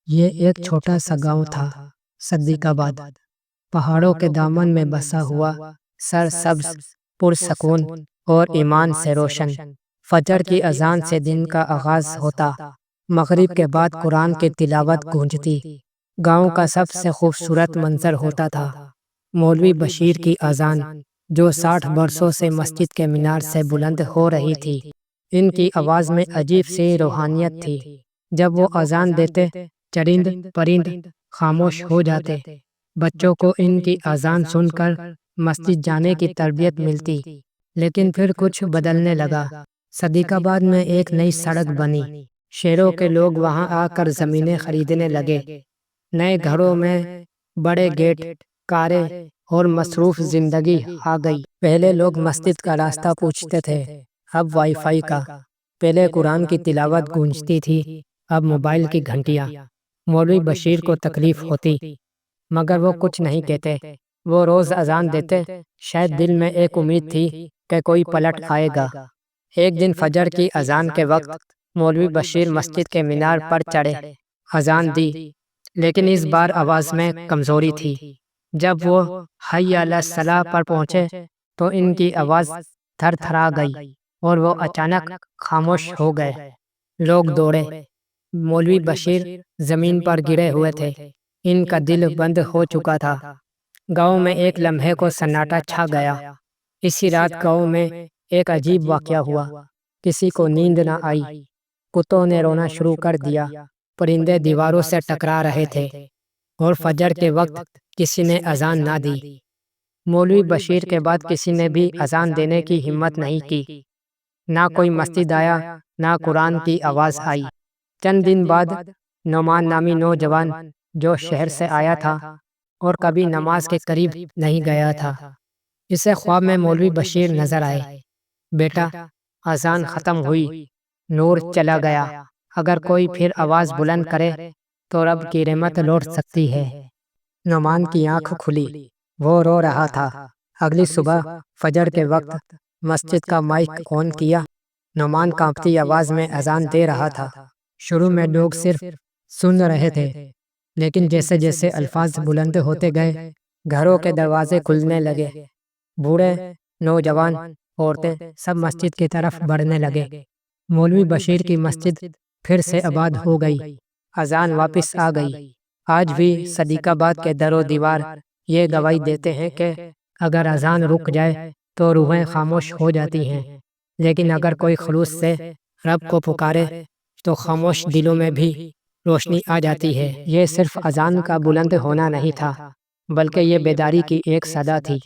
یہ ایک چھوٹا سا گاؤں تھا، صدیق آباد، پہاڑوں کے دامن میں بسا ہوا، سرسبز، پرسکون اور ایمان سے روشن۔ فجر کی اذان سے دن کا آغاز ہوتا، مغرب کے بعد قرآن کی تلاوت گونجتی۔ گاؤں کا سب سے خوبصورت منظر ہوتا تھا مولوی بشیر کی اذان، جو 60 برسوں سے مسجد کے مینار سے بلند ہو رہی تھی۔ ان کی آواز میں عجیب سی روحانیت تھی۔ جب وہ اذان دیتے، چرند پرند خاموش ہو جاتے۔ بچوں کو ان کی اذان سن کر مسجد جانے کی تربیت ملتی۔ لیکن پھر کچھ بدلنے لگا۔ صدیق آباد میں ایک نئی سڑک بنی۔ شہروں کے لوگ وہاں آ کر زمینیں خریدنے لگے۔ نئے گھروں میں بڑے گیٹ، کاریں اور مصروف زندگی آ گئی۔ پہلے لوگ مسجد کا راستہ پوچھتے تھے، اب وائی فائی کا۔ پہلے قرآن کی تلاوت گونجتی تھی، اب موبائل کی گھنٹیاں۔ مولوی بشیر کو تکلیف ہوتی، مگر وہ کچھ نہیں کہتے۔ وہ روز اذان دیتے، شاید دل میں ایک امید تھی کہ کوئی پلٹ آئے گا۔ ایک دن فجر کی اذان کے وقت مولوی بشیر مسجد کے مینار پر چڑھے۔ اذان دی، لیکن اس بار آواز میں کمزوری تھی۔ جب وہ حی علی الصلاۃ پر پہنچے تو ان کی آواز تھر تھرا گئی اور وہ اچانک خاموش ہو گئے۔ لوگ دوڑے۔ مولوی بشیر زمین پر گرے ہوئے تھے، ان کا دل بند ہو چکا تھا۔ گاؤں میں ایک لمحے کو سناٹا چھا گیا۔ اسی رات گاؤں میں ایک عجیب واقعہ ہوا۔ کسی کو نیند نہ آئی، کتوں نے رونا شروع کر دیا، پرندے دیواروں سے ٹکرا رہے تھے، اور فجر کے وقت کسی نے اذان نہ دی۔ مولوی بشیر کے بعد کسی نے بھی اذان دینے کی ہمت نہیں کی۔ نہ کوئی مسجد آیا، نہ قرآن کی آواز آئی۔ چند دن بعد نعمان نامی نوجوان، جو شہر سے آیا تھا اور کبھی نماز کے قریب نہیں گیا تھا، اسے خواب میں مولوی بشیر نظر آئے۔ بیٹا، اذان ختم ہوئی، نور چلا گیا۔ اگر کوئی پھر آواز بلند کرے تو رب کی رحمت لوٹ سکتی ہے۔ نعمان کی آنکھ کھلی، وہ رو رہا تھا۔ اگلی صبح فجر کے وقت مسجد کا مائک آن کیا۔ نعمان کانپتی آواز میں اذان دے رہا تھا۔ شروع میں لوگ صرف سن رہے تھے، لیکن جیسے جیسے الفاظ بلند ہوتے گئے، گھروں کے دروازے کھلنے لگے۔ بوڑھے، نوجوان، عورتیں سب مسجد کی طرف بڑھنے لگے۔ مولوی بشیر کی مسجد پھر سے آباد ہو گئی، اذان واپس آ گئی۔ آج بھی صدیق آباد کے در و دیوار یہ گواہی دیتے ہیں کہ اگر اذان رک جائے تو روحیں خاموش ہو جاتی ہیں، لیکن اگر کوئی خلوص سے رب کو پکارے تو خاموش دلوں میں بھی روشنی آ جاتی ہے۔ یہ صرف اذان کا بلند ہونا نہیں تھا، بلکہ یہ بیداری کی ایک صدا تھی۔